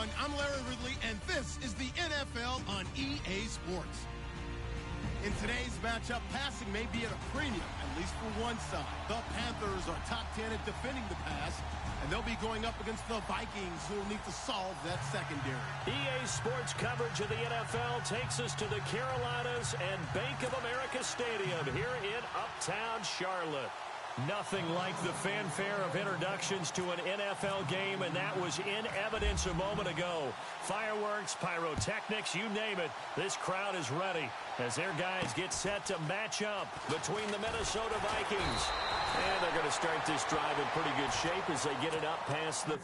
everyone. I'm Larry Ridley, and this is the NFL on EA Sports. In today's matchup, passing may be at a premium, at least for one side. The Panthers are top 10 at defending the pass, and they'll be going up against the Vikings, who will need to solve that secondary. EA Sports coverage of the NFL takes us to the Carolinas and Bank of America Stadium here in Uptown Charlotte. Nothing like the fanfare of introductions to an NFL game, and that was in evidence a moment ago. Fireworks, pyrotechnics, you name it. This crowd is ready as their guys get set to match up between the Minnesota Vikings. And they're going to start this drive in pretty good shape as they get it up past the...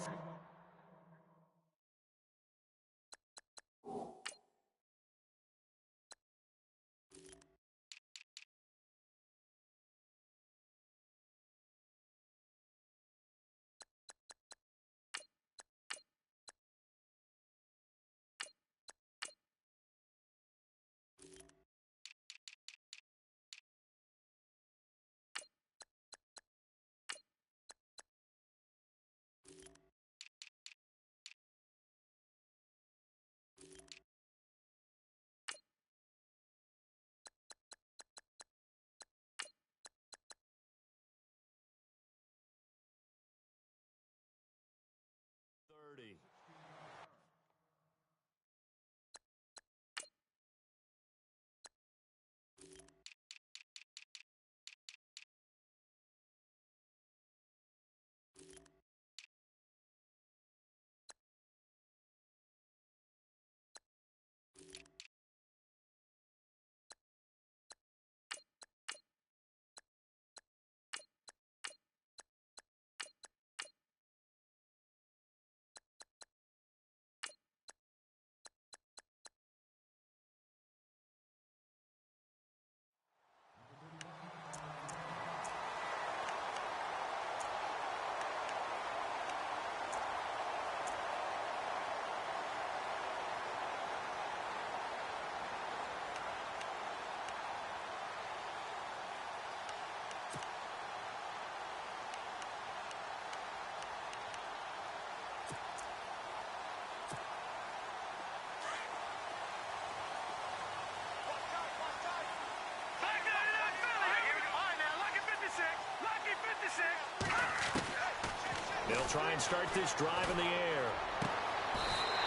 They'll try and start this drive in the air.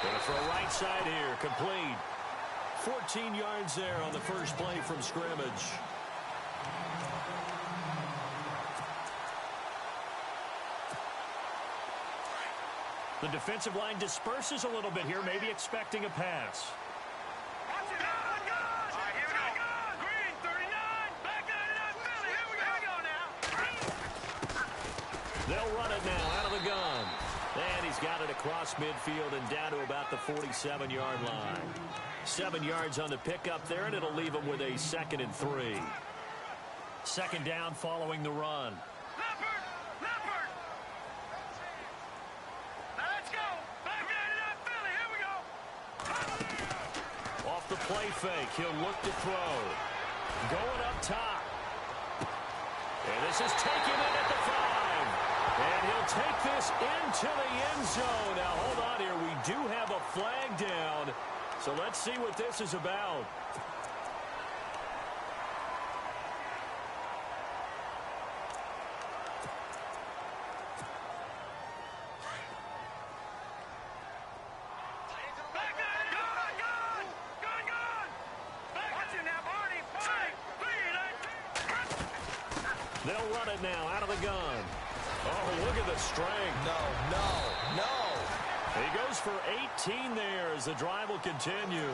Going to throw right side here, complete. 14 yards there on the first play from scrimmage. The defensive line disperses a little bit here, maybe expecting a pass. They'll run it now out of the gun. And he's got it across midfield and down to about the 47-yard line. 7 yards on the pickup there, and it'll leave him with a 2nd and 3. Second down following the run. Leopard! Now let's go! Back up, Philly, here we go! Off the play fake, he'll look to throw. Going up top. And this is taken in at the 5. And he'll take this into the end zone. Now, hold on here. We do have a flag down. So let's see what this is about. They'll run it now out of the gun. Oh, look at the strength. No. He goes for 18 there as the drive will continue.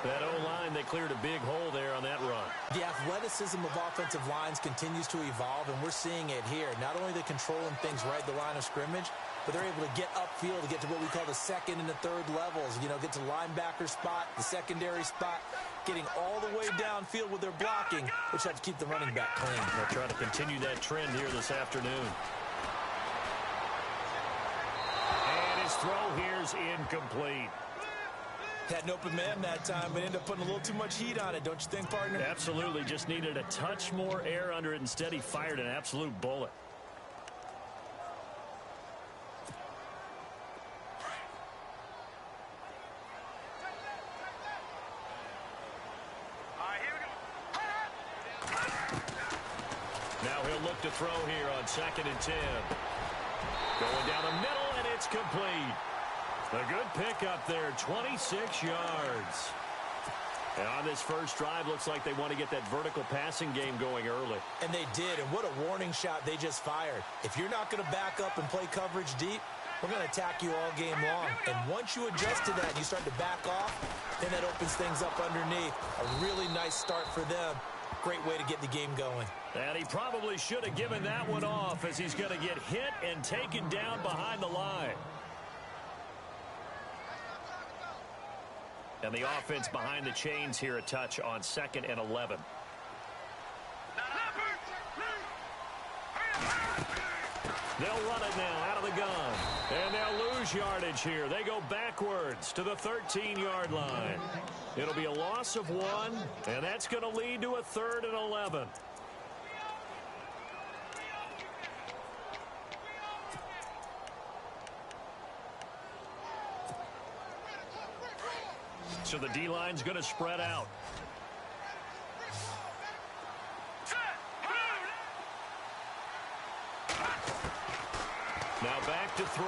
That O-line, they cleared a big hole there on that run. The athleticism of offensive lines continues to evolve, and we're seeing it here. Not only they're controlling things right at the line of scrimmage, but they're able to get upfield to get to what we call the second and the third levels. You know, get to linebacker spot, the secondary spot, getting all the way downfield with their blocking, which helps keep the running back clean. They'll try to continue that trend here this afternoon. And his throw here's incomplete. Had an open man that time, but ended up putting a little too much heat on it, don't you think, partner? Absolutely. Just needed a touch more air under it. Instead, he fired an absolute bullet. to throw here on 2nd and 10. Going down the middle, and it's complete. A good pickup there, 26 yards. And on this first drive, looks like they want to get that vertical passing game going early. And they did, and what a warning shot they just fired. If you're not going to back up and play coverage deep, we're going to attack you all game long. And once you adjust to that and you start to back off, then that opens things up underneath. A really nice start for them. Great way to get the game going. And he probably should have given that one off, as he's going to get hit and taken down behind the line. And the offense behind the chains here, a touch on 2nd and 11. They'll run it now out of the gun. And they'll lose yardage here. They go backwards to the 13-yard line. It'll be a loss of 1, and that's going to lead to a 3rd and 11. So the D-line's going to spread out. Now back to throw.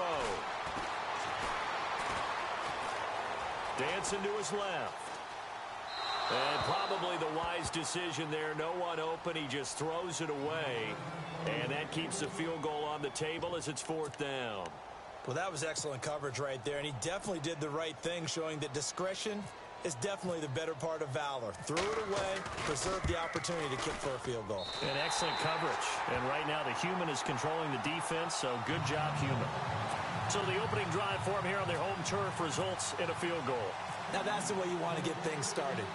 Dancing to his left. And probably the wise decision there. No one open. He just throws it away. And that keeps the field goal on the table as it's 4th down. Well, that was excellent coverage right there, and he definitely did the right thing, showing that discretion is definitely the better part of valor. Threw it away, preserved the opportunity to kick for a field goal. And excellent coverage. And right now the human is controlling the defense, so good job, human. So the opening drive for him here on their home turf results in a field goal. Now that's the way you want to get things started.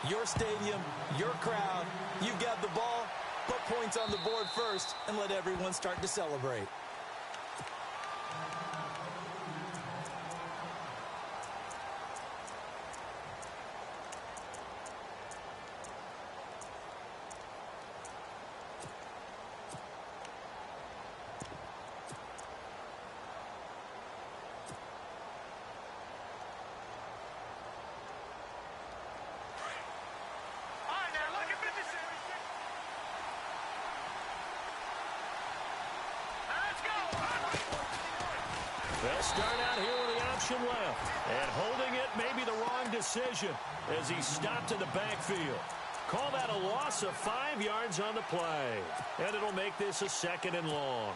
Your stadium, your crowd, you've got the ball, put points on the board first, and let everyone start to celebrate. They'll start out here with the option left. And holding it may be the wrong decision as he stopped in the backfield. Call that a loss of 5 yards on the play. And it'll make this a 2nd and long.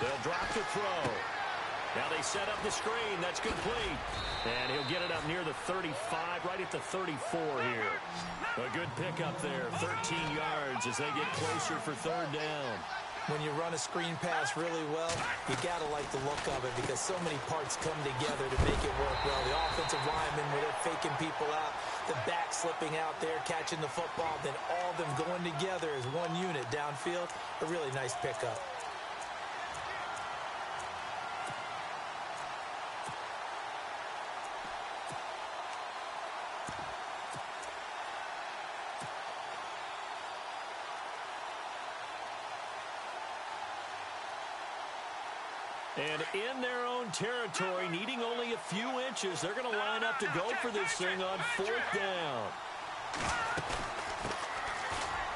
They'll drop to throw. Now they set up the screen. That's complete. And he'll get it up near the 35, right at the 34 here. A good pickup there, 13 yards as they get closer for 3rd down. When you run a screen pass really well, you got to like the look of it because so many parts come together to make it work well. The offensive linemen, where they're faking people out, the back slipping out there, catching the football, then all of them going together as one unit downfield. A really nice pickup. And in their own territory, needing only a few inches, they're going to line up to go for this thing on 4th down.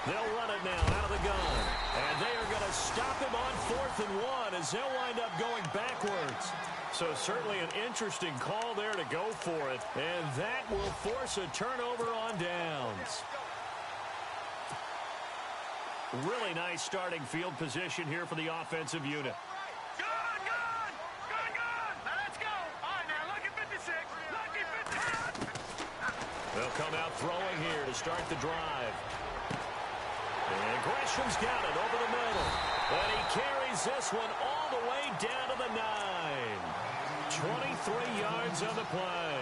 They'll run it now out of the gun. And they are going to stop him on 4th and 1 as they'll wind up going backwards. So certainly an interesting call there to go for it. And that will force a turnover on downs. Really nice starting field position here for the offensive unit. They'll come out throwing here to start the drive. And Gresham's got it over the middle. And he carries this one all the way down to the 9. 23 yards on the play.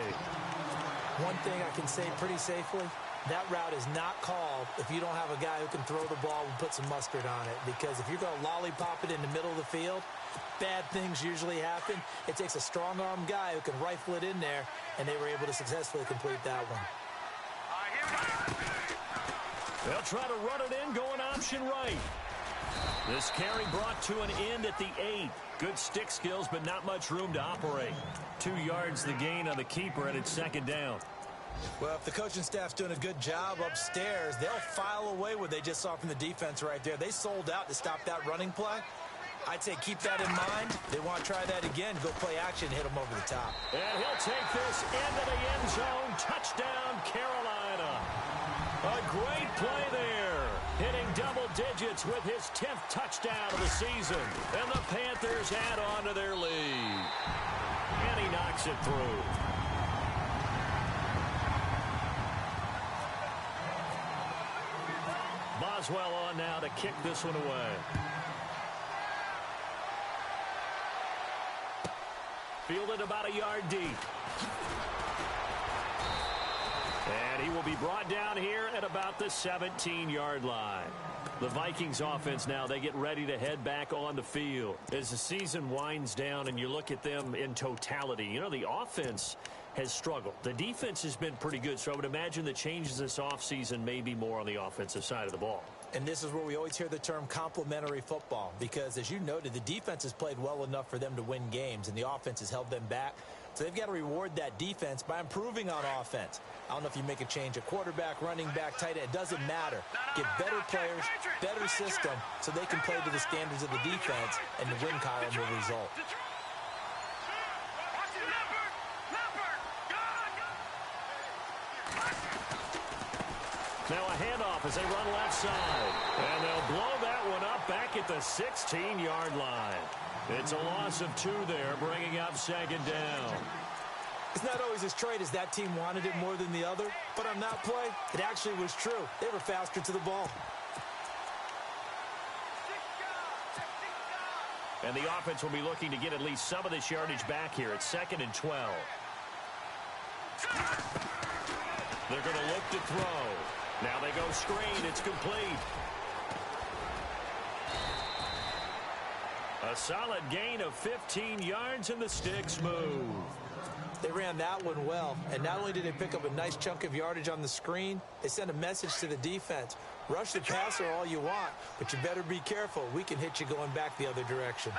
One thing I can say pretty safely, that route is not called if you don't have a guy who can throw the ball and put some mustard on it. Because if you're going to lollipop it in the middle of the field, bad things usually happen. It takes a strong-arm guy who can rifle it in there, and they were able to successfully complete that one. They'll try to run it in, going option right. This carry brought to an end at the 8. Good stick skills, but not much room to operate. 2 yards the gain on the keeper, and it's second down. Well, if the coaching staff's doing a good job upstairs, they'll file away what they just saw from the defense right there. They sold out to stop that running play. I'd say keep that in mind. They want to try that again. Go play action, hit them over the top. And he'll take this into the end zone. Touchdown, Carolina. A great play there. Hitting double digits with his 10th touchdown of the season. And the Panthers add on to their lead. And he knocks it through. Boswell on now to kick this one away. Fielded about a yard deep. And he will be brought down here at about the 17-yard line. The Vikings offense now, they get ready to head back on the field. As the season winds down and you look at them in totality, you know, the offense has struggled. The defense has been pretty good, so I would imagine the changes this offseason may be more on the offensive side of the ball. And this is where we always hear the term complementary football, because as you noted, the defense has played well enough for them to win games, and the offense has held them back. So they've got to reward that defense by improving on offense. I don't know if you make a change at quarterback, running back, tight end. It doesn't matter. Get better players, better system, so they can play to the standards of the defense, and the win column will result. Now a handoff as they run left side. And they'll blow that one up back at the 16-yard line. It's a loss of 2 there, bringing up second down. It's not always as straight as that team wanted it more than the other, but on that play, it actually was true. They were faster to the ball. And the offense will be looking to get at least some of this yardage back here. It's 2nd and 12. They're going to look to throw. Now they go screen. It's complete. A solid gain of 15 yards, and the sticks move. They ran that one well, and not only did they pick up a nice chunk of yardage on the screen, they sent a message to the defense. Rush the passer all you want, but you better be careful. We can hit you going back the other direction.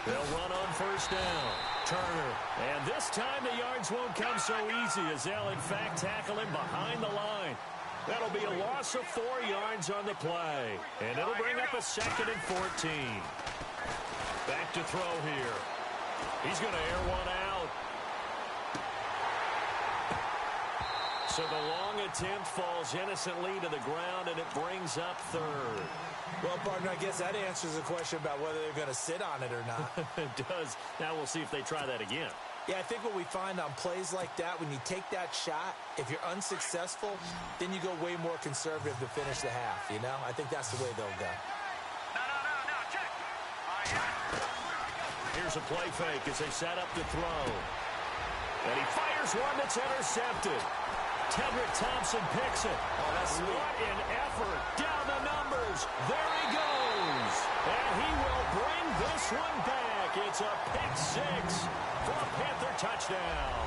They'll run on first down. Turner. And this time the yards won't come so easy as they'll, in fact, tackle him behind the line. That'll be a loss of 4 yards on the play. And it'll bring up a 2nd and 14. Back to throw here. He's going to air one out. So the long attempt falls innocently to the ground, and it brings up 3rd. Well, partner, I guess that answers the question about whether they're going to sit on it or not. It does. Now we'll see if they try that again. Yeah, I think what we find on plays like that, when you take that shot, if you're unsuccessful, then you go way more conservative to finish the half, you know? I think that's the way they'll go. No, check. Here's a play fake as they set up to throw. And he fires one that's intercepted. Tedrick Thompson picks it. Oh, that's sweet. What an effort. Down the numbers. There he goes. And he will bring this one back. It's a pick 6 for a Panther touchdown.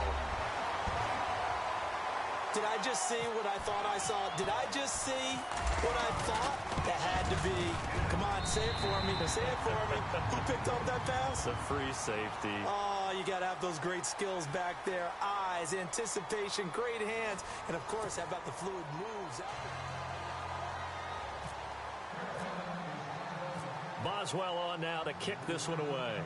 Did I just see what I thought I saw? Did I just see what I thought? That had to be. Come on, say it for me. Say it for me. Who picked up that pass? It's a free safety. Oh, you got to have those great skills back there. Eyes, anticipation, great hands. And, of course, how about the fluid moves? Boswell on now to kick this one away.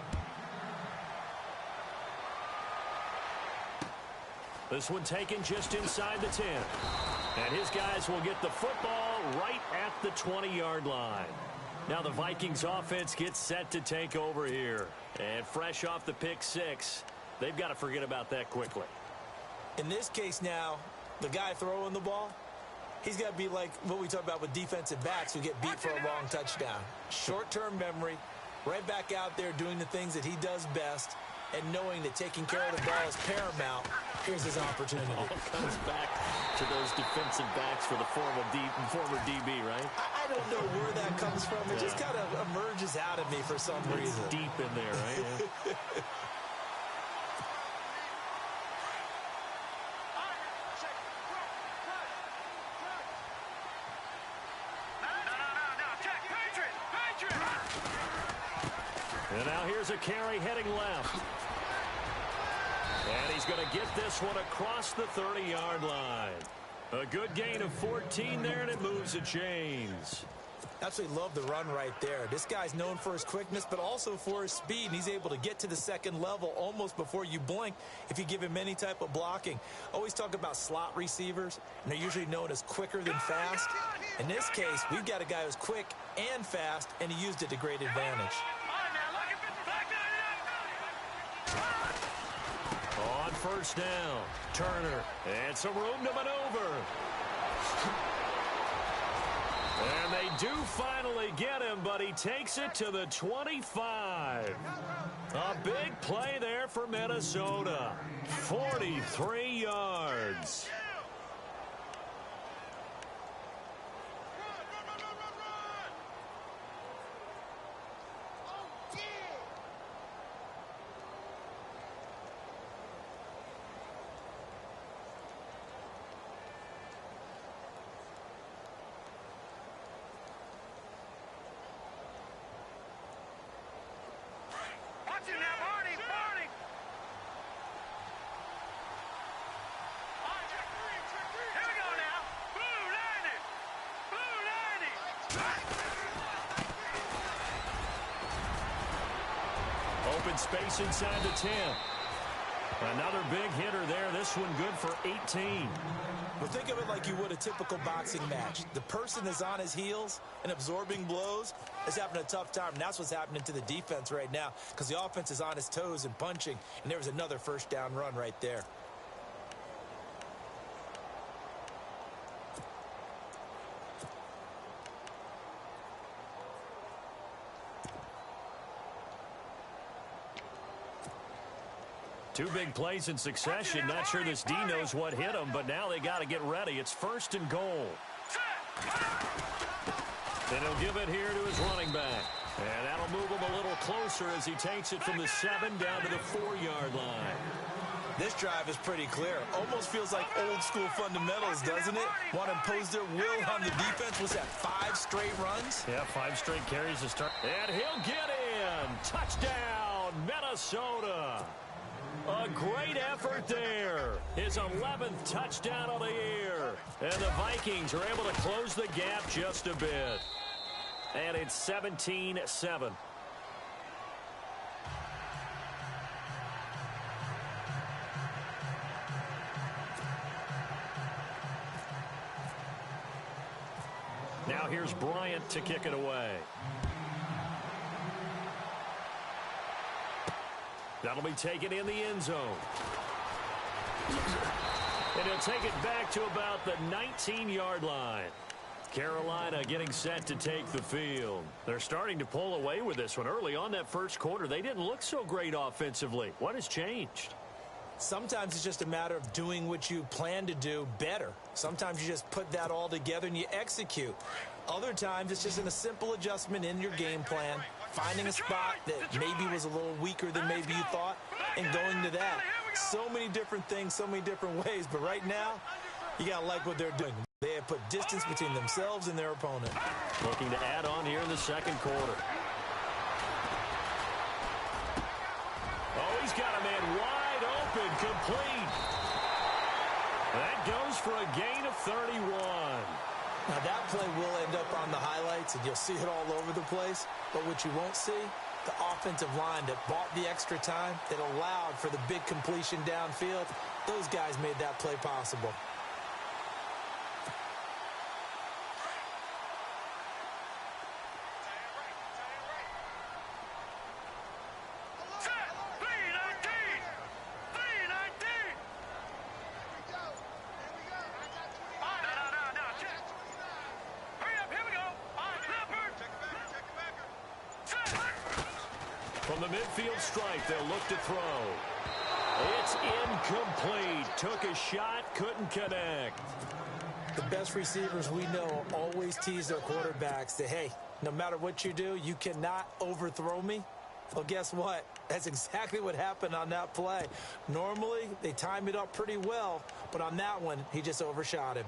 This one taken just inside the 10. And his guys will get the football right at the 20-yard line. Now the Vikings offense gets set to take over here. And fresh off the pick 6, they've got to forget about that quickly. In this case now, the guy throwing the ball, he's got to be like what we talk about with defensive backs who get beat for a long touchdown. Short-term memory, right back out there doing the things that he does best, and knowing that taking care of the ball is paramount. Here's his opportunity. It all comes back to those defensive backs for the former DB, right? I don't know where that comes from. It just kind of emerges out of me for some reason. It's deep in there, right? Yeah. No, check. Patriot. And now here's a carry heading left. And he's going to get this one across the 30-yard line. A good gain of 14 there, and it moves the chains. Absolutely love the run right there. This guy's known for his quickness, but also for his speed. And he's able to get to the second level almost before you blink if you give him any type of blocking. Always talk about slot receivers, and they're usually known as quicker than fast. In this case, we've got a guy who's quick and fast, and he used it to great advantage. On first down, Turner, and some room to maneuver. And they do finally get him, but he takes it to the 25. A big play there for Minnesota. 43 yards. Open space inside the 10. Another big hitter there. This one good for 18. Well, think of it like you would a typical boxing match. The person is on his heels and absorbing blows is having a tough time. And that's what's happening to the defense right now because the offense is on his toes and punching. And there was another first down run right there. Two big plays in succession. Not sure this D knows what hit him, but now they got to get ready. It's first and goal. Then he'll give it here to his running back. And that'll move him a little closer as he takes it from the 7 down to the 4-yard line. This drive is pretty clear. Almost feels like old school fundamentals, doesn't it? Want to impose their will on the defense. Was that 5 straight runs? Yeah, 5 straight carries to start. And he'll get in. Touchdown, Minnesota. A great effort there. His 11th touchdown of the year. And the Vikings are able to close the gap just a bit. And it's 17-7. Now here's Bryant to kick it away. That'll be taken in the end zone. And he'll take it back to about the 19-yard line. Carolina getting set to take the field. They're starting to pull away with this one. Early on that first quarter, they didn't look so great offensively. What has changed? Sometimes it's just a matter of doing what you plan to do better. Sometimes you just put that all together and you execute. Other times it's just a simple adjustment in your game plan, finding a spot that maybe was a little weaker than maybe you thought, and going to that. So many different things, so many different ways, but right now, you got to like what they're doing. They have put distance between themselves and their opponent. Looking to add on here in the second quarter. Oh, he's got a man wide open, complete. That goes for a gain of 31. Now, that play will end up on the highlights, and you'll see it all over the place. But what you won't see, the offensive line that bought the extra time, that allowed for the big completion downfield, those guys made that play possible. From the midfield strike, they'll look to throw. It's incomplete. Took a shot, couldn't connect. The best receivers we know always tease their quarterbacks that, hey, no matter what you do, you cannot overthrow me. Well, guess what? That's exactly what happened on that play. Normally, they time it up pretty well, but on that one, he just overshot him.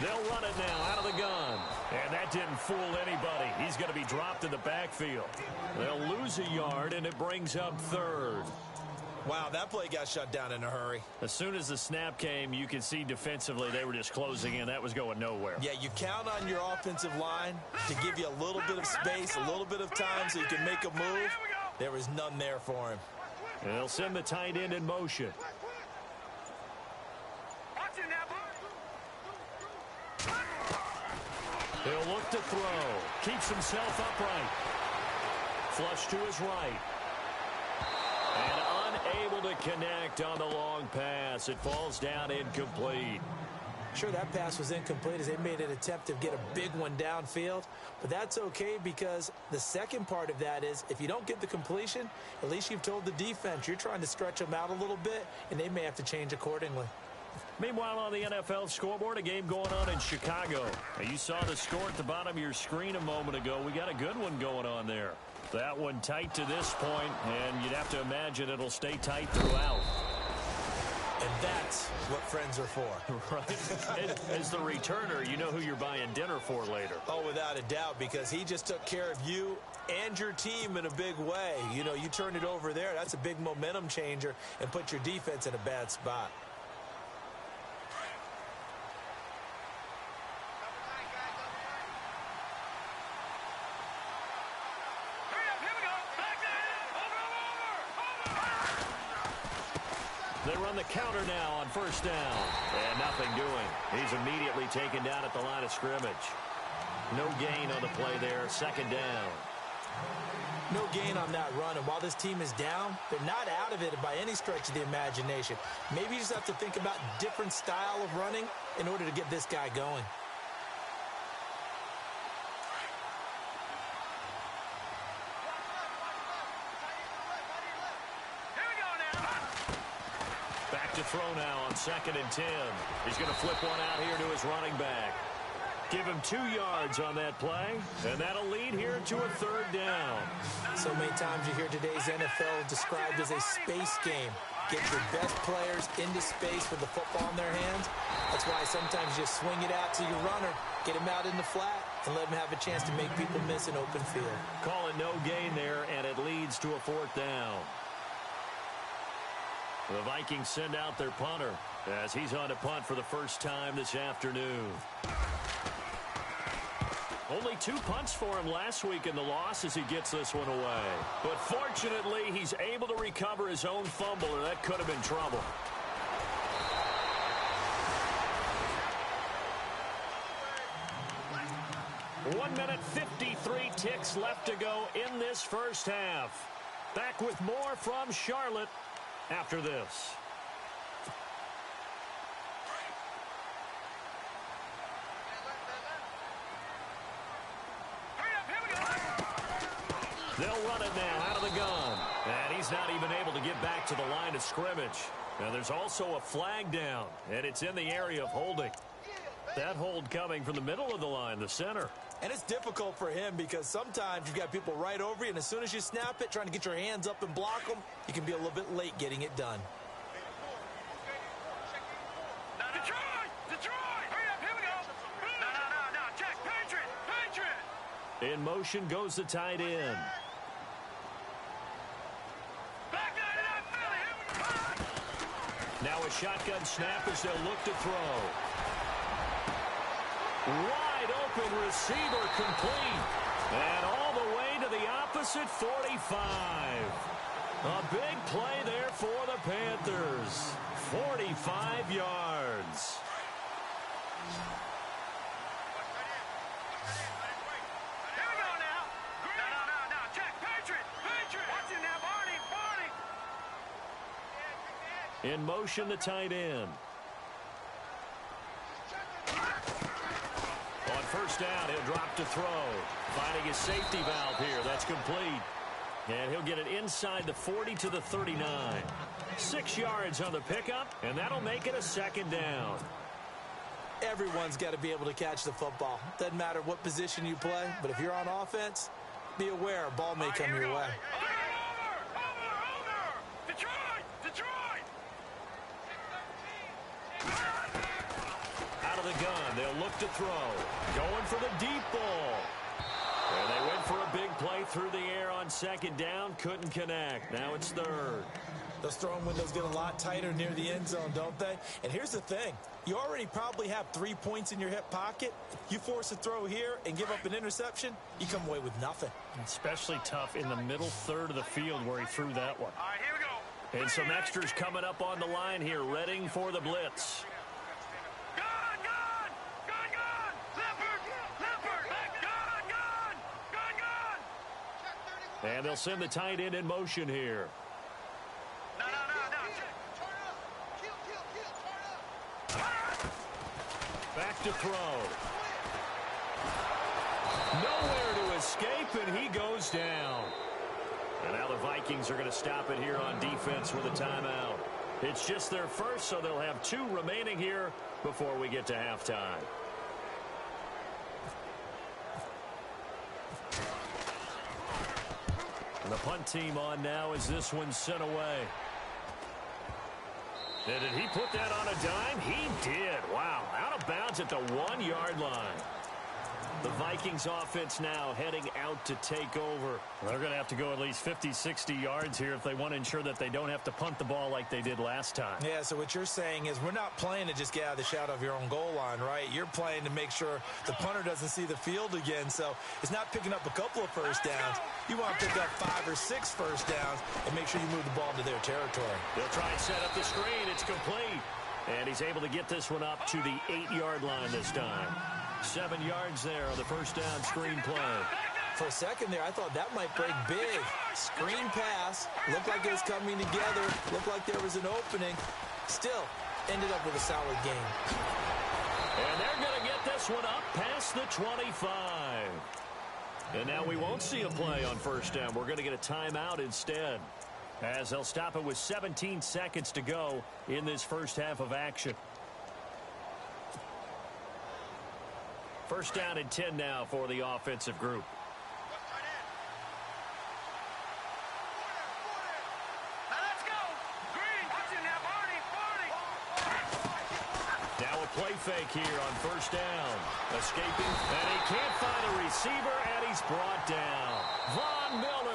They'll run it now out of the gun. And that didn't fool anybody. He's going to be dropped in the backfield. They'll lose a yard, and it brings up third. Wow, that play got shut down in a hurry. As soon as the snap came, you could see defensively they were just closing in. That was going nowhere. Yeah, you count on your offensive line to give you a little bit of space, a little bit of time so you can make a move. There was none there for him. And they'll send the tight end in motion. He'll look to throw. Keeps himself upright. Flush to his right. And unable to connect on the long pass. It falls down incomplete. Sure, that pass was incomplete as they made an attempt to get a big one downfield. But that's okay because the second part of that is if you don't get the completion, at least you've told the defense you're trying to stretch them out a little bit, and they may have to change accordingly. Meanwhile, on the NFL scoreboard, a game going on in Chicago. Now, you saw the score at the bottom of your screen a moment ago. We got a good one going on there. That one tight to this point, and you'd have to imagine it'll stay tight throughout. And that's what friends are for. Right. As the returner, you know who you're buying dinner for later. Oh, without a doubt, because he just took care of you and your team in a big way. You know, you turned it over there. That's a big momentum changer and put your defense in a bad spot. They run the counter now on first down. And nothing doing. He's immediately taken down at the line of scrimmage. No gain on the play there. Second down. No gain on that run. And while this team is down, they're not out of it by any stretch of the imagination. Maybe you just have to think about different style of running in order to get this guy going. Back to throw now on 2nd and 10. He's going to flip one out here to his running back. Give him 2 yards on that play, and that'll lead here to a third down. So many times you hear today's NFL described as a space game. Get your best players into space with the football in their hands. That's why sometimes you swing it out to your runner, get him out in the flat, and let him have a chance to make people miss an open field. Call it no gain there, and it leads to a 4th down. The Vikings send out their punter as he's on to punt for the first time this afternoon. Only 2 punts for him last week in the loss as he gets this one away. But fortunately, he's able to recover his own fumble, or that could have been trouble. One minute, 53 ticks left to go in this first half. Back with more from Charlotte after this. They'll run it now out of the gun. And he's not even able to get back to the line of scrimmage. Now there's also a flag down, and it's in the area of holding. That hold coming from the middle of the line, the center. And it's difficult for him because sometimes you've got people right over you, and as soon as you snap it, trying to get your hands up and block them, you can be a little bit late getting it done. Detroit! Hurry up, here we go! No, Jack, Patriot! In motion goes the tight end. Back there to that Philly, here we go! Now a shotgun snap as they'll look to throw. Wide open receiver complete. And all the way to the opposite 45. A big play there for the Panthers. 45 yards. Here we go now. No, Jack, Patriot! Watch it now, Barney! In motion, the tight end. On first down, he'll drop to throw. Finding his safety valve here. That's complete. And he'll get it inside the 40 to the 39. 6 yards on the pickup, and that'll make it a second down. Everyone's got to be able to catch the football. Doesn't matter what position you play, but if you're on offense, be aware a ball may come your way. Over! Detroit! of the gun. They'll look to throw. Going for the deep ball. And they went for a big play through the air on second down. Couldn't connect. Now it's third. Those throwing windows get a lot tighter near the end zone, don't they? And here's the thing. You already probably have 3 points in your hip pocket. You force a throw here and give up an interception, you come away with nothing. Especially tough in the middle third of the field where he threw that one. All right, here we go. And some extras coming up on the line here, readying for the blitz. Gun, gun! Gun, gun! Leopard! Leopard! Gun, gun! Gun, gun! And they'll send the tight end in motion here. No, no, no, no. Back to throw. Nowhere to escape, and he goes down. And now the Vikings are going to stop it here on defense with a timeout. It's just their first, so they'll have 2 remaining here before we get to halftime. And the punt team on now as this one's sent away. And did he put that on a dime? He did. Wow. Out of bounds at the 1-yard line. The Vikings offense now heading out to take over. They're going to have to go at least 50, 60 yards here if they want to ensure that they don't have to punt the ball like they did last time. Yeah, so what you're saying is we're not playing to just get out of the shadow of your own goal line, right? You're playing to make sure the punter doesn't see the field again. So it's not picking up a couple of first downs. You want to pick up 5 or 6 first downs and make sure you move the ball into their territory. They'll try and set up the screen. It's complete. And he's able to get this one up to the 8-yard line this time. 7 yards there on the first down screen play. For a second there, I thought that might break big. Screen pass. Looked like it was coming together. Looked like there was an opening. Still, ended up with a solid game. And they're going to get this one up past the 25. And now we won't see a play on first down. We're going to get a timeout instead, as they'll stop it with 17 seconds to go in this first half of action. First down and 10 now for the offensive group. Now let's go. Green, what's in there, Barney? Now a play fake here on first down. Escaping, and he can't find a receiver, and he's brought down. Von Miller.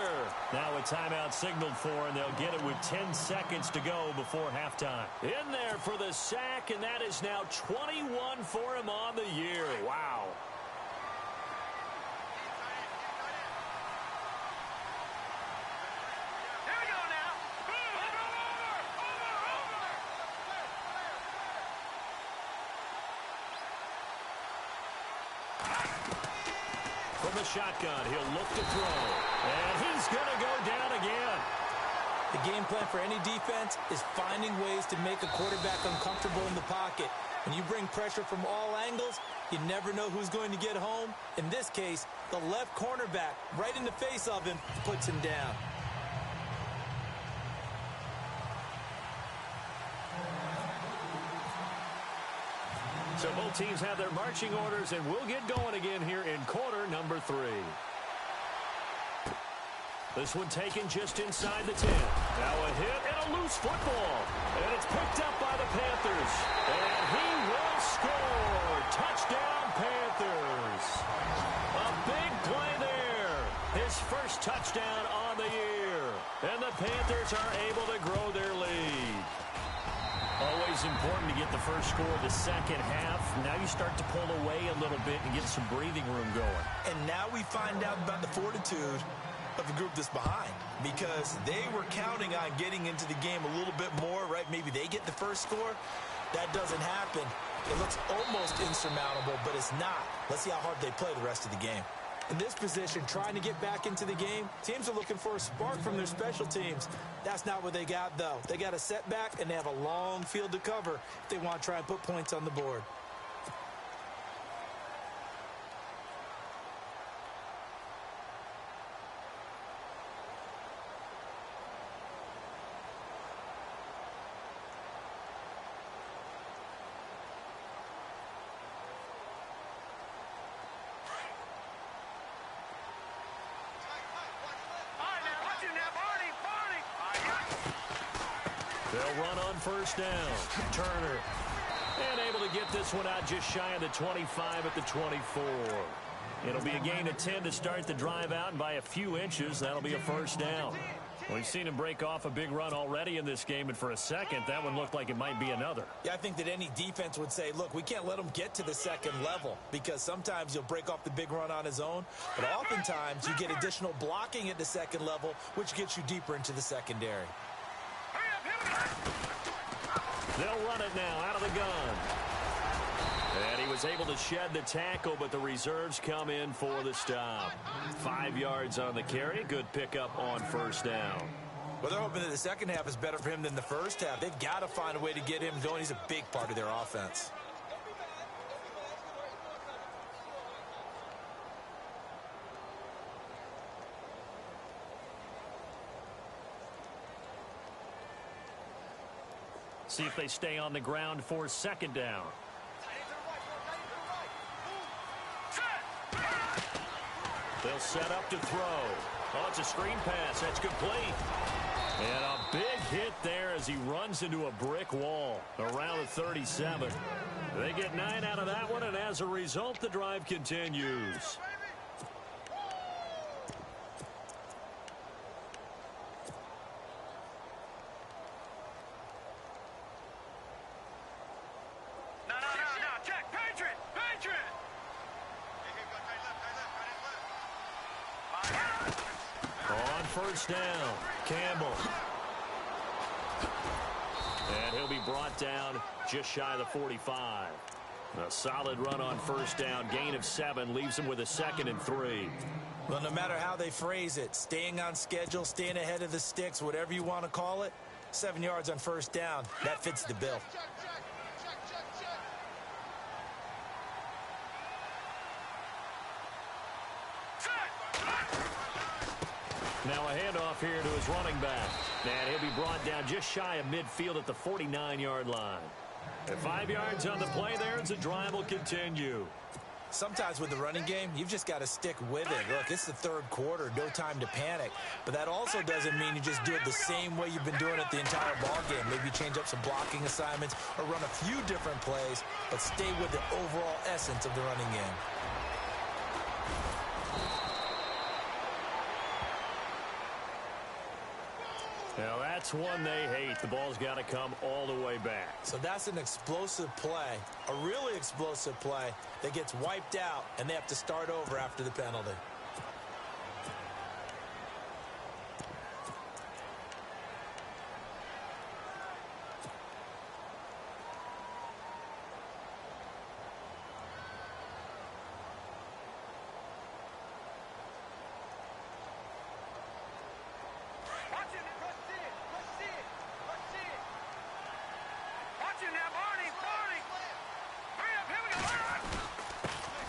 Now a timeout signaled for, and they'll get it with 10 seconds to go before halftime. In there for the sack, and that is now 21 for him on the year. Wow. Here we go now. From the shotgun, he'll look to throw. And he's going to go down again. The game plan for any defense is finding ways to make a quarterback uncomfortable in the pocket. When you bring pressure from all angles, you never know who's going to get home. In this case, the left cornerback, right in the face of him, puts him down. So both teams have their marching orders, and we'll get going again here in quarter number 3. This one taken just inside the 10. Now a hit and a loose football. And it's picked up by the Panthers. And he will score. Touchdown, Panthers. A big play there. His first touchdown on the year. And the Panthers are able to grow their lead. Always important to get the first score of the second half. Now you start to pull away a little bit and get some breathing room going. And now we find out about the fortitude of the group that's behind, because they were counting on getting into the game a little bit more, right? Maybe they get the first score. That doesn't happen. It looks almost insurmountable, but it's not. Let's see how hard they play the rest of the game. In this position, trying to get back into the game, teams are looking for a spark from their special teams. That's not what they got, though. They got a setback, and they have a long field to cover if they want to try and put points on the board. They'll run on first down. Turner. And able to to get this one out just shy of the 25 at the 24. It'll be a gain of 10 to start the drive out, and by a few inches, that'll be a first down. We've seen him break off a big run already in this game, and for a second, that one looked like it might be another. Yeah, I think that any defense would say, look, we can't let him get to the second level, because sometimes he'll break off the big run on his own, but oftentimes you get additional blocking at the second level, which gets you deeper into the secondary. They'll run it now out of the gun. And he was able to shed the tackle, but the reserves come in for the stop. 5 yards on the carry. Good pickup on first down. Well, they're hoping that the second half is better for him than the first half. They've got to find a way to get him going. He's a big part of their offense. See if they stay on the ground for second down. They'll set up to throw. Oh, it's a screen pass. That's complete. And a big hit there as he runs into a brick wall around the 37. They get 9 out of that one, and as a result, the drive continues. First down, Campbell. And he'll be brought down just shy of the 45. A solid run on first down. Gain of 7 leaves him with a 2nd and 3. Well, no matter how they phrase it, staying on schedule, staying ahead of the sticks, whatever you want to call it, 7 yards on first down, that fits the bill. Now a handoff here to his running back. And he'll be brought down just shy of midfield at the 49-yard line. And 5 yards on the play there as the drive will continue. Sometimes with the running game, you've just got to stick with it. Look, it's the third quarter, no time to panic. But that also doesn't mean you just do it the same way you've been doing it the entire ball game. Maybe change up some blocking assignments or run a few different plays, but stay with the overall essence of the running game. Now that's one they hate. The ball's got to come all the way back. So that's an explosive play, a really explosive play that gets wiped out, and they have to start over after the penalty.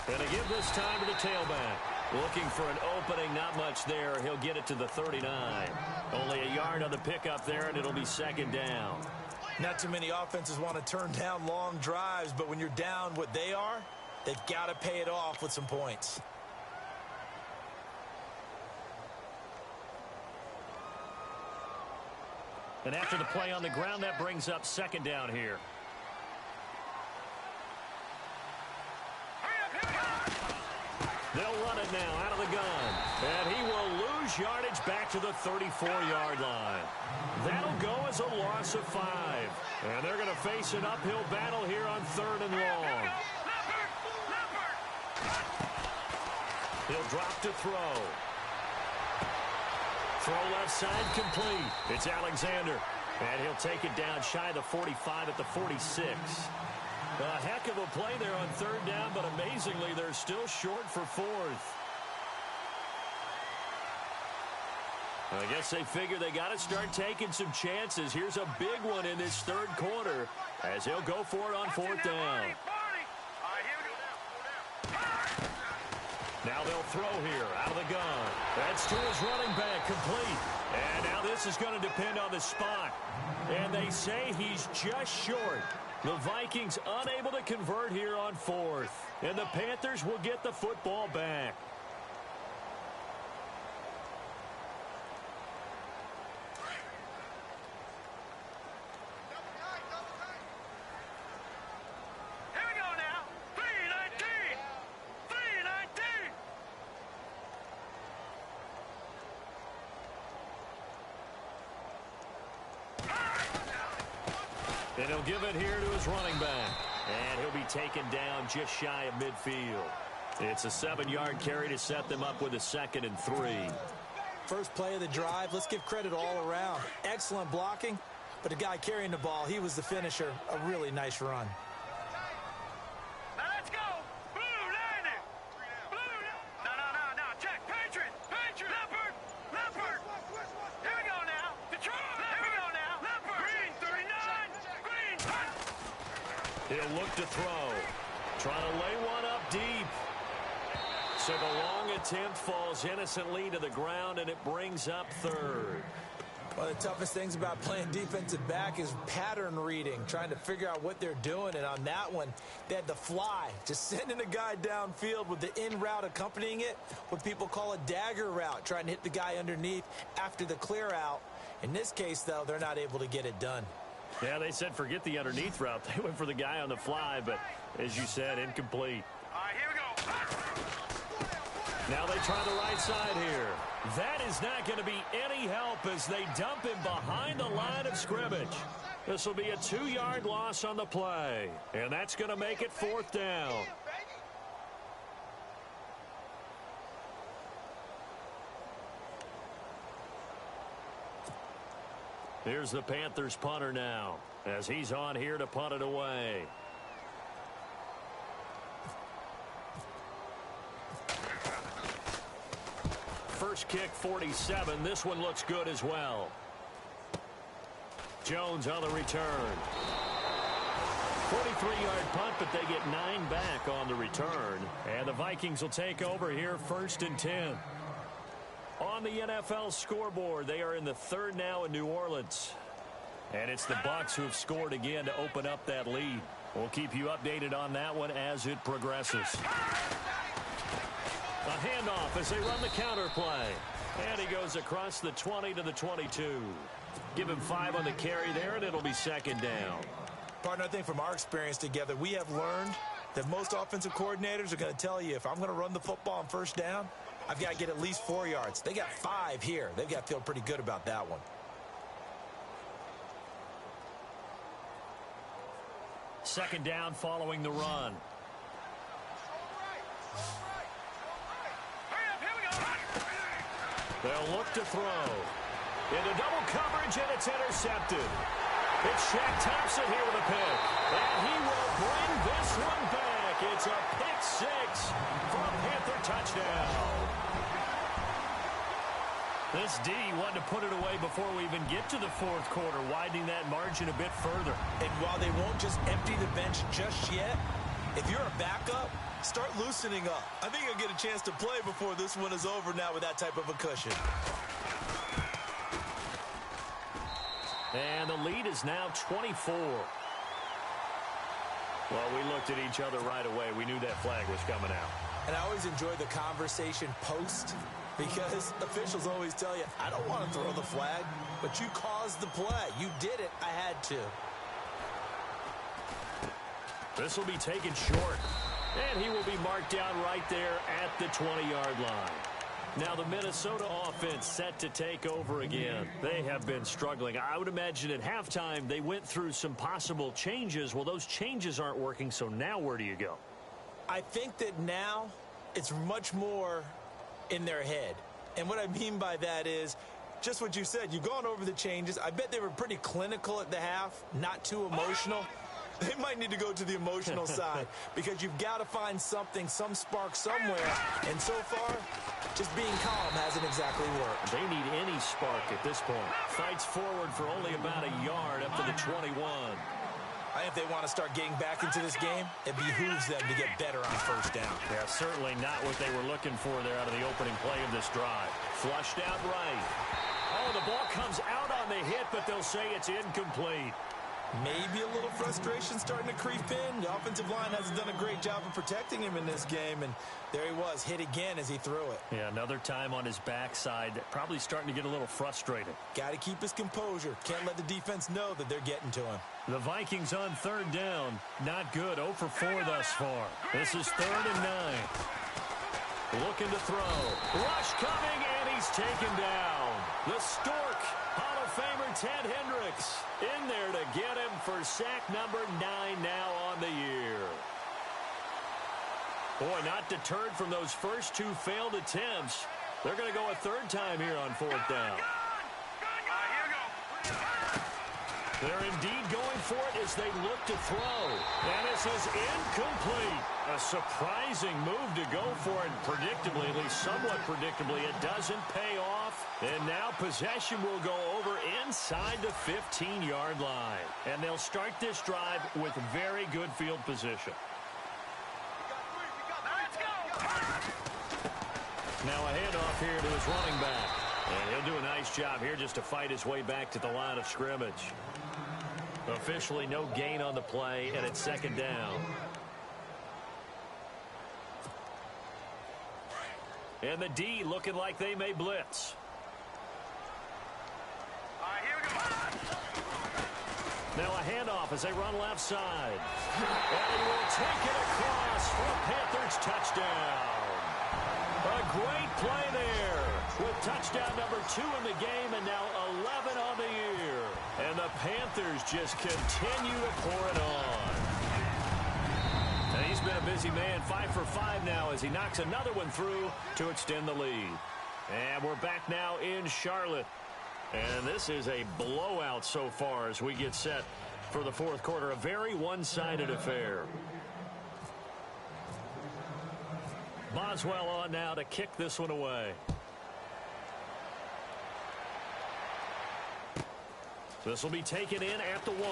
Going to give this time to the tailback. Looking for an opening, not much there. He'll get it to the 39. Only a yard on the pickup there, and it'll be second down. Not too many offenses want to turn down long drives, but when you're down what they are, they've got to pay it off with some points. And after the play on the ground, that brings up second down here. They'll run it now out of the gun. And he will lose yardage back to the 34-yard line. That'll go as a loss of 5. And they're going to face an uphill battle here on 3rd and long. He'll drop to throw. Throw left side complete. It's Alexander. And he'll take it down shy of the 45 at the 46. A heck of a play there on 3rd down, but amazingly, they're still short for 4th. I guess they figure they got to start taking some chances. Here's a big one in this 3rd quarter as he'll go for it on 4th down. Now they'll throw here out of the gun. That's to his running back, complete. And now this is going to depend on the spot. And they say he's just short. The Vikings unable to convert here on 4th. And the Panthers will get the football back. he'll give it here to his running back. And he'll be taken down just shy of midfield. It's a 7-yard carry to set them up with a 2nd and 3. First play of the drive, let's give credit all around. Excellent blocking, but the guy carrying the ball, he was the finisher. A really nice run. Now let's go. Blue, landing. Blue. No. Check. Patriot. Leopard. Here we go now. Detroit. Here we go now. Leopard. Green, 39. Green. He'll look to throw. Trying to lay one up deep. So the long attempt falls innocently to the ground, and it brings up 3rd. One of the toughest things about playing defensive back is pattern reading, trying to figure out what they're doing. And on that one, they had to fly, just sending a guy downfield with the in route accompanying it, what people call a dagger route, trying to hit the guy underneath after the clear out. In this case, though, they're not able to get it done. Yeah, they said forget the underneath route. They went for the guy on the fly, but as you said, incomplete. All right, here we go. Now they try the right side here. That is not going to be any help as they dump him behind the line of scrimmage. This will be a 2-yard loss on the play, and that's going to make it 4th down. Here's the Panthers punter now as he's on here to punt it away. First kick, 47. This one looks good as well. Jones on the return. 43-yard punt, but they get 9 back on the return. And the Vikings will take over here, 1st and 10. On the NFL scoreboard, they are in the 3rd now in New Orleans. And it's the Bucs who have scored again to open up that lead. We'll keep you updated on that one as it progresses. A handoff as they run the counter play. And he goes across the 20 to the 22. Give him 5 on the carry there, and it'll be 2nd down. Partner, I think from our experience together, we have learned that most offensive coordinators are going to tell you, if I'm going to run the football on 1st down, I've got to get at least 4 yards. They got 5 here. They've got to feel pretty good about that one. Second down following the run. They'll look to throw. Into double coverage, and it's intercepted. It's Shaq Thompson here with a pick. And he will bring this one back. It's a pick 6 for a Panther touchdown. This D wanted to put it away before we even get to the 4th quarter, widening that margin a bit further. And while they won't just empty the bench just yet, if you're a backup, start loosening up. I think you'll get a chance to play before this one is over now with that type of a cushion. And the lead is now 24. Well, we looked at each other right away. We knew that flag was coming out. And I always enjoy the conversation post, because officials always tell you, I don't want to throw the flag, but you caused the play. You did it. I had to. This will be taken short. And he will be marked down right there at the 20-yard line. Now the Minnesota offense set to take over again. They have been struggling. I would imagine at halftime they went through some possible changes. Well, those changes aren't working, so now where do you go? I think that now it's much more in their head. And what I mean by that is just what you said. You've gone over the changes. I bet they were pretty clinical at the half, not too emotional. They might need to go to the emotional side, because you've got to find something, some spark somewhere. And so far, just being calm hasn't exactly worked. They need any spark at this point. Fights forward for only about a yard up to the 21. I think if they want to start getting back into this game, it behooves them to get better on 1st down. Yeah, certainly not what they were looking for there out of the opening play of this drive. Flushed out right. Oh, the ball comes out on the hit, but they'll say it's incomplete. Maybe a little frustration starting to creep in. The offensive line hasn't done a great job of protecting him in this game, and there he was, hit again as he threw it. Yeah, another time on his backside, probably starting to get a little frustrated. Got to keep his composure. Can't let the defense know that they're getting to him. The Vikings on 3rd down. Not good. 0 for 4 thus far. This is 3rd and 9. Looking to throw. Rush coming, and he's taken down. The Stork on a Famer Ted Hendricks in there to get him for sack number 9 now on the year. Boy, not deterred from those first 2 failed attempts. They're going to go a 3rd time here on 4th down. They're indeed going for it as they look to throw. And this is incomplete. A surprising move to go for it. Predictably, at least somewhat predictably, it doesn't pay off. And now possession will go over inside the 15-yard line. And they'll start this drive with very good field position. Now a handoff here to his running back. And he'll do a nice job here just to fight his way back to the line of scrimmage. Officially no gain on the play, and it's 2nd down. And the D looking like they may blitz. Now a handoff as they run left side. And he will take it across for a Panthers touchdown. A great play there with touchdown number 2 in the game and now 11 on the year. And the Panthers just continue to pour it on. And he's been a busy man, 5 for 5 now as he knocks another one through to extend the lead. And we're back now in Charlotte. And this is a blowout so far as we get set for the 4th quarter. A very one-sided affair. Boswell on now to kick this one away. This will be taken in at the 1.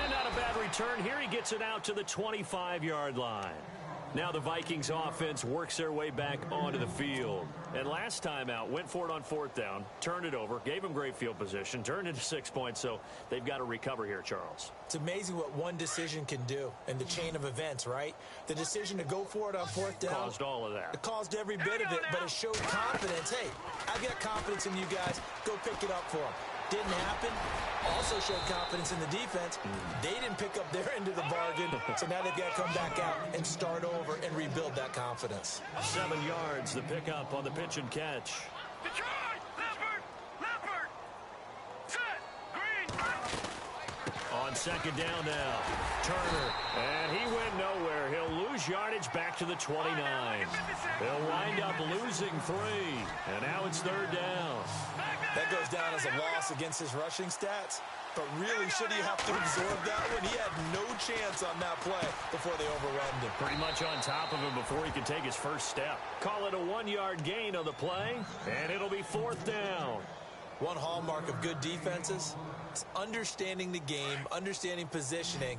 And not a bad return here. He gets it out to the 25-yard line. Now the Vikings offense works their way back onto the field. And last time out, went for it on 4th down, turned it over, gave them great field position, turned into 6 points, so they've got to recover here, Charles. It's amazing what one decision can do in the chain of events, right? The decision to go for it on 4th down. Caused all of that. It caused every bit of it, but it showed confidence. Hey, I've got confidence in you guys. Go pick it up for them. Didn't happen. Also showed confidence in the defense. They didn't pick up their end of the bargain, so now they've got to come back out and start over and rebuild that confidence. 7 yards, the pickup on the pitch and catch. On 2nd down now, Turner, and he went nowhere. He'll lose yardage back to the 29. He'll wind up losing 3, and now it's 3rd down. That goes down as a loss against his rushing stats. But really, should he have to absorb that one? He had no chance on that play before they overrun him. Pretty much on top of him before he could take his first step. Call it a 1-yard gain on the play, and it'll be 4th down. One hallmark of good defenses is understanding the game, understanding positioning,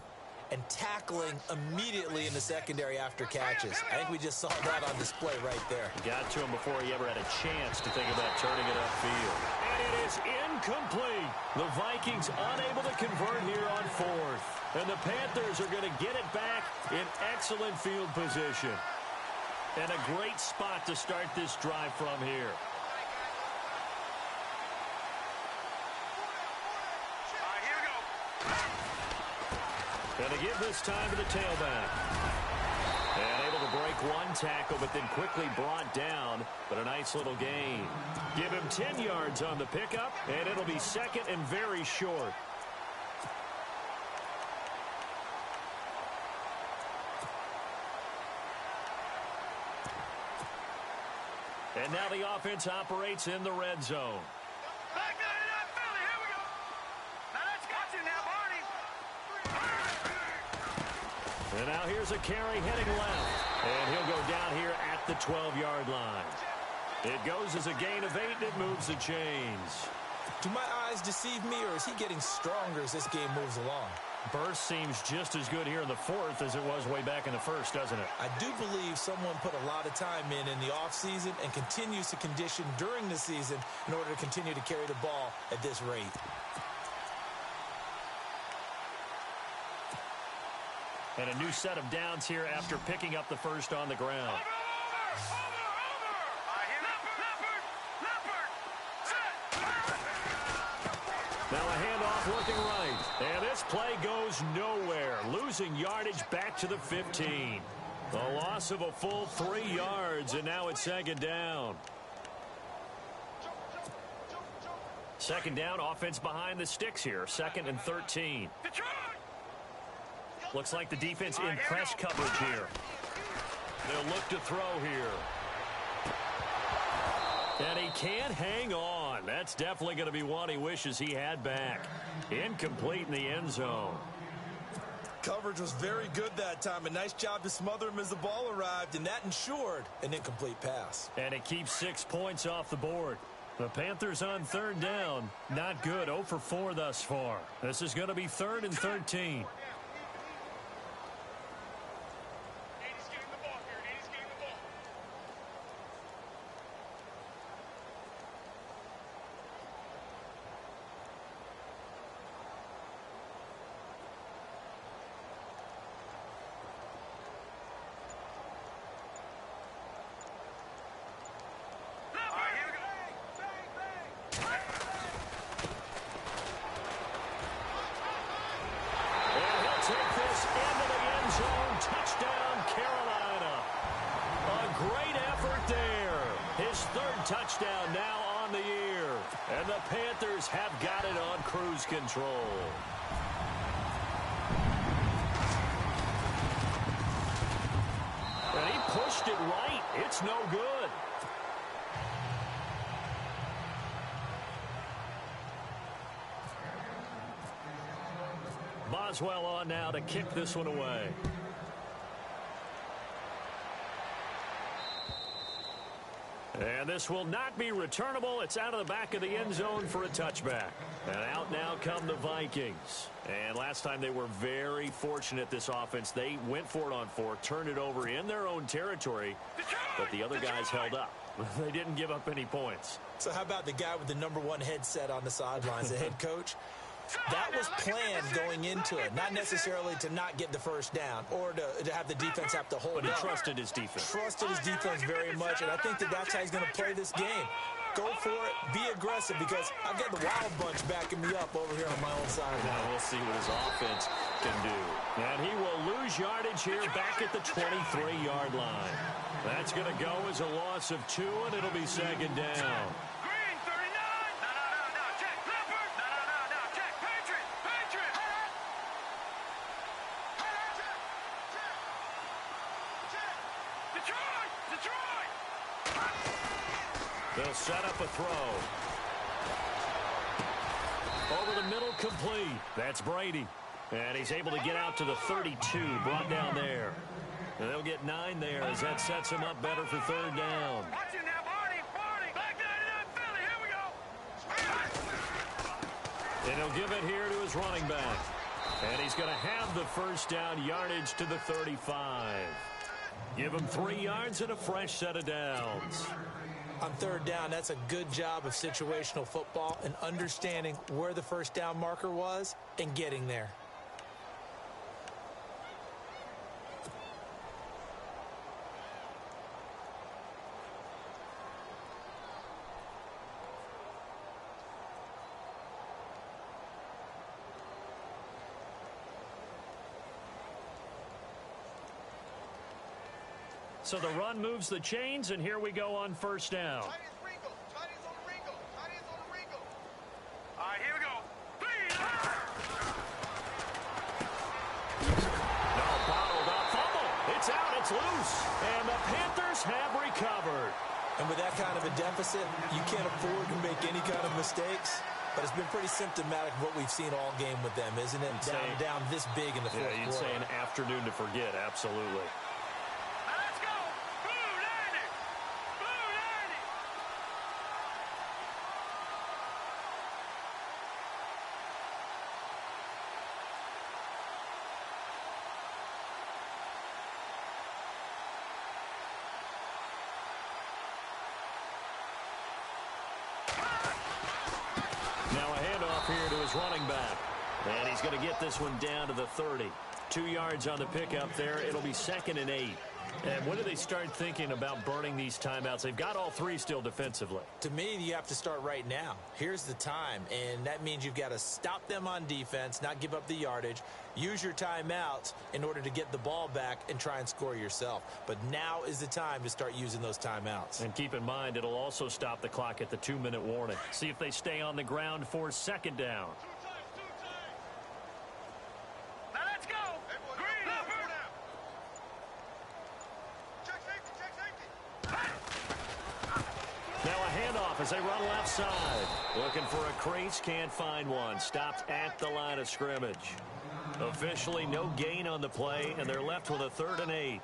and tackling immediately in the secondary after catches. I think we just saw that on display right there. Got to him before he ever had a chance to think about turning it upfield. And it is incomplete. The Vikings unable to convert here on 4th. And the Panthers are going to get it back in excellent field position. And a great spot to start this drive from here. And they give this time to the tailback. And able to break one tackle, but then quickly brought down. But a nice little gain. Give him 10 yards on the pickup, and it'll be 2nd and very short. And now the offense operates in the red zone. And now here's a carry heading left. And he'll go down here at the 12-yard line. It goes as a gain of 8, and it moves the chains. Do my eyes deceive me, or is he getting stronger as this game moves along? Burst seems just as good here in the 4th as it was way back in the 1st, doesn't it? I do believe someone put a lot of time in the offseason and continues to condition during the season in order to continue to carry the ball at this rate. And a new set of downs here after picking up the first on the ground. Now a handoff working right. And this play goes nowhere. Losing yardage back to the 15. A loss of a full 3 yards, and now it's 2nd down. Second down, offense behind the sticks here. 2nd and 13. Detroit! Looks like the defense in press coverage here. They'll look to throw here. And he can't hang on. That's definitely going to be one he wishes he had back. Incomplete in the end zone. Coverage was very good that time. A nice job to smother him as the ball arrived, and that ensured an incomplete pass. And it keeps 6 points off the board. The Panthers on 3rd down. Not good. 0 for 4 thus far. This is going to be 3rd and 13. Touchdown now on the year. And the Panthers have got it on cruise control. And he pushed it right. It's no good. Boswell on now to kick this one away. And this will not be returnable. It's out of the back of the end zone for a touchback. And out now come the Vikings. And last time they were very fortunate, this offense. They went for it on 4, turned it over in their own territory, but the other guys held up. They didn't give up any points. So how about the guy with the #1 headset on the sidelines, the head coach? That was planned going into it, not necessarily to not get the first down or to have the defense have to hold But he up. trusted his defense. Trusted his defense very much, and I think that's how he's going to play this game. Go for it, be aggressive, because I've got the Wild Bunch backing me up over here on my own side. Now we'll see what his offense can do. And he will lose yardage here back at the 23-yard line. That's going to go as a loss of 2, and it'll be 2nd down. They'll set up a throw. Over the middle, complete. That's Brady. And he's able to get out to the 32, brought down there. And they'll get 9 there as that sets him up better for 3rd down. Watch it now, Barney. Back 99 Philly. Here we go. And he'll give it here to his running back. And he's going to have the first down, yardage to the 35. Give him 3 yards and a fresh set of downs. On 3rd down, that's a good job of situational football and understanding where the first down marker was and getting there. So the run moves the chains, and here we go on 1st down. All right, here we go. No, bottled up fumble. It's out, it's loose. And the Panthers have recovered. And with that kind of a deficit, you can't afford to make any kind of mistakes. But it's been pretty symptomatic of what we've seen all game with them, isn't it? Down this big in the fourth quarter. Yeah, you'd say an afternoon to forget, absolutely. Running back. And he's going to get this one down to the 30. 2 yards on the pickup there. It'll be 2nd and 8. And when do they start thinking about burning these timeouts? They've got all three still defensively. To me, you have to start right now. Here's the time, and that means you've got to stop them on defense, not give up the yardage, use your timeouts in order to get the ball back and try and score yourself. But now is the time to start using those timeouts. And keep in mind, it'll also stop the clock at the 2-minute warning. See if they stay on the ground for second down. Now let's go. Green. Now a handoff as they run left side. Looking for a crease, can't find one. Stopped at the line of scrimmage. Officially no gain on the play, and they're left with a 3rd and 8.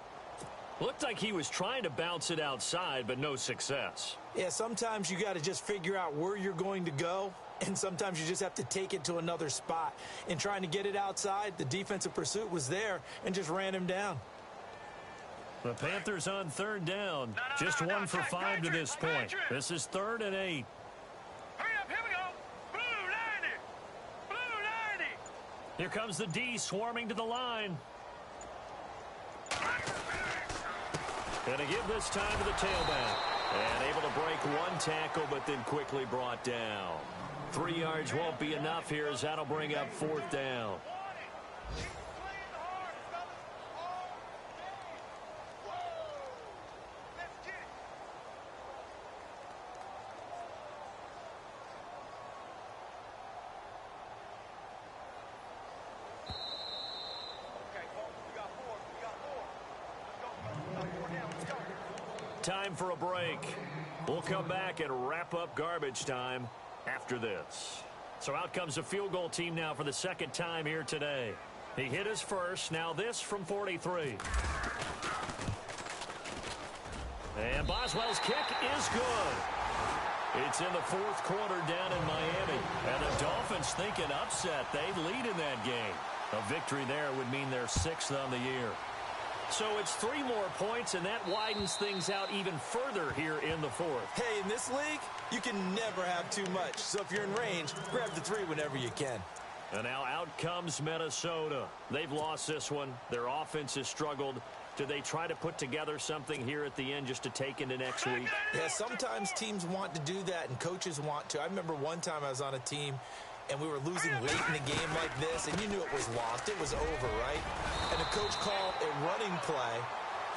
Looked like he was trying to bounce it outside, but no success. Yeah, sometimes you got to just figure out where you're going to go, and sometimes you just have to take it to another spot. In trying to get it outside, the defensive pursuit was there and just ran him down. The Panthers on 3rd down. Just 1 for 5 to this point. This is 3rd and 8. Hurry up, here we go. Blue 90. Blue 90. Here comes the D swarming to the line. Gonna give this time to the tailback. And able to break 1 tackle, but then quickly brought down. 3 yards won't be enough here as that'll bring up 4th down. Time for a break. We'll come back and wrap up garbage time after this. So out comes the field goal team now for the 2nd time here today. He hit his first. Now this from 43. And Boswell's kick is good. It's in the 4th quarter down in Miami. And the Dolphins think an upset. They'd lead in that game. A victory there would mean they're 6th on the year. So it's 3 more points, and that widens things out even further here in the 4th. Hey, in this league, you can never have too much. So if you're in range, grab the 3 whenever you can. And now out comes Minnesota. They've lost this one. Their offense has struggled. Do they try to put together something here at the end just to take into next week? Yeah, sometimes teams want to do that, and coaches want to. I remember one time I was on a team, and we were losing late in the game like this, and you knew it was lost. It was over, right? And the coach called a running play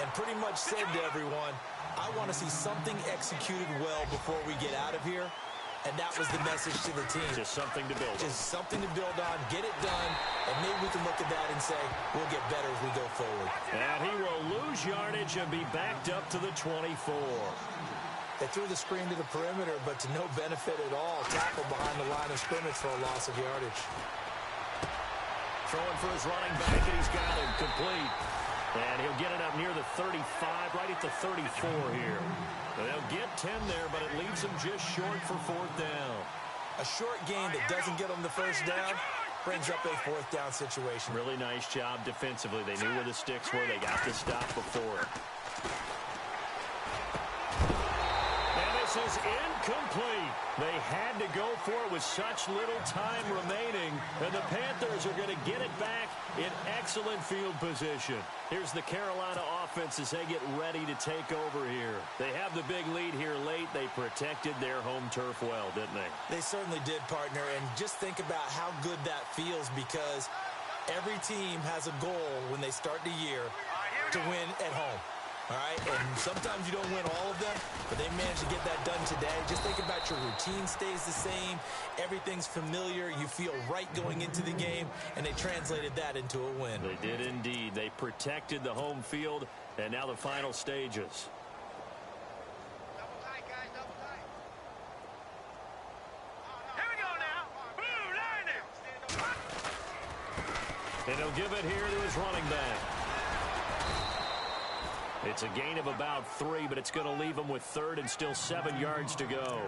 and pretty much said to everyone, I want to see something executed well before we get out of here. And that was the message to the team. Just something to build on. Just something to build on, get it done, and maybe we can look at that and say, we'll get better as we go forward. And he will lose yardage and be backed up to the 24. They threw the screen to the perimeter, but to no benefit at all. Tackle behind the line of scrimmage for a loss of yardage. Throwing for his running back, and he's got him complete. And he'll get it up near the 35, right at the 34 here. They'll get 10 there, but it leaves them just short for 4th down. A short gain that doesn't get them the first down brings up a 4th down situation. Really nice job defensively. They knew where the sticks were. They got the stop before it. Is incomplete. They had to go for it with such little time remaining, and the Panthers are going to get it back in excellent field position. Here's the Carolina offense as they get ready to take over here. They have the big lead here late. They protected their home turf well, didn't they? They certainly did, partner, and just think about how good that feels, because every team has a goal when they start the year to win at home. All right, and sometimes you don't win all of them, but they managed to get that done today. Just think about your routine stays the same. Everything's familiar. You feel right going into the game, and they translated that into a win. They did indeed. They protected the home field, and now the final stages. Double tight, guys, double tight. Here we go now. Blue 90. And he'll give it here to his running back. It's a gain of about 3, but it's going to leave him with 3rd and still 7 yards to go.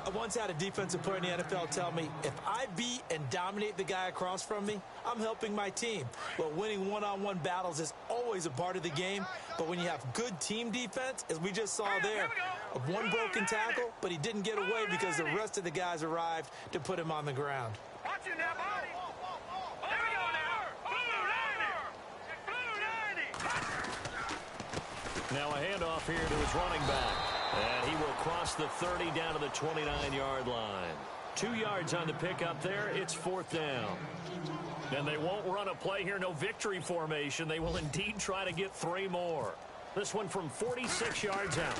I once had a defensive player in the NFL tell me, if I beat and dominate the guy across from me, I'm helping my team. Well, winning one-on-one battles is always a part of the game, but when you have good team defense, as we just saw there, one broken tackle, but he didn't get away because the rest of the guys arrived to put him on the ground. Watch him now, buddy. Here we go now. Blue 90. Blue 90. Now a handoff here to his running back. And he will cross the 30 down to the 29-yard line. 2 yards on the pickup there. It's 4th down. And they won't run a play here. No victory formation. They will indeed try to get 3 more. This one from 46 yards out.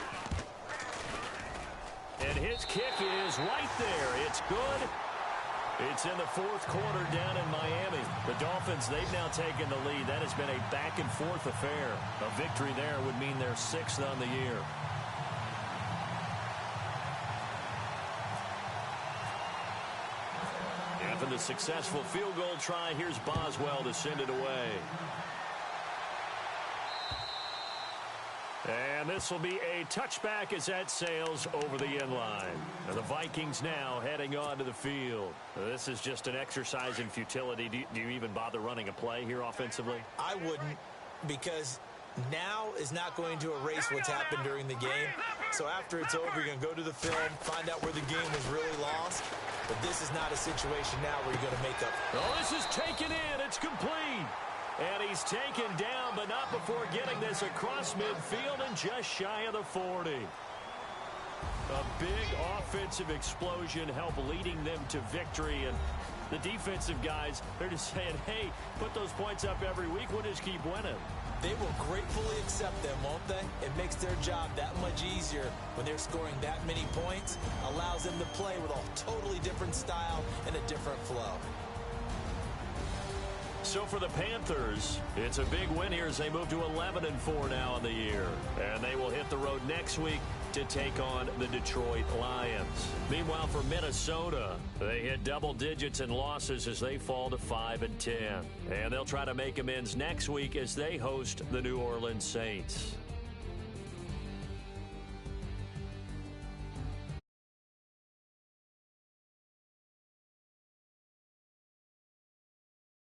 And his kick is right there. It's good. It's in the 4th quarter down in Miami. The Dolphins, they've now taken the lead. That has been a back-and-forth affair. A victory there would mean they're 6th on the year. After the successful field goal try, here's Boswell to send it away. And this will be a touchback as that sails over the end line. And the Vikings now heading on to the field. This is just an exercise in futility. Do you even bother running a play here offensively? I wouldn't, because now is not going to erase what's happened during the game. So after it's over, you're going to go to the film, find out where the game was really lost. But this is not a situation now where you're going to make up. Oh, this is taken in. It's complete. And he's taken down, but not before getting this across midfield and just shy of the 40. A big offensive explosion helped leading them to victory. And the defensive guys, they're just saying, hey, put those points up every week. We'll just keep winning. They will gratefully accept them, won't they? It makes their job that much easier when they're scoring that many points. Allows them to play with a totally different style and a different flow. So for the Panthers, it's a big win here as they move to 11-4 now in the year. And they will hit the road next week to take on the Detroit Lions. Meanwhile, for Minnesota, they hit double digits in losses as they fall to 5-10. And they'll try to make amends next week as they host the New Orleans Saints.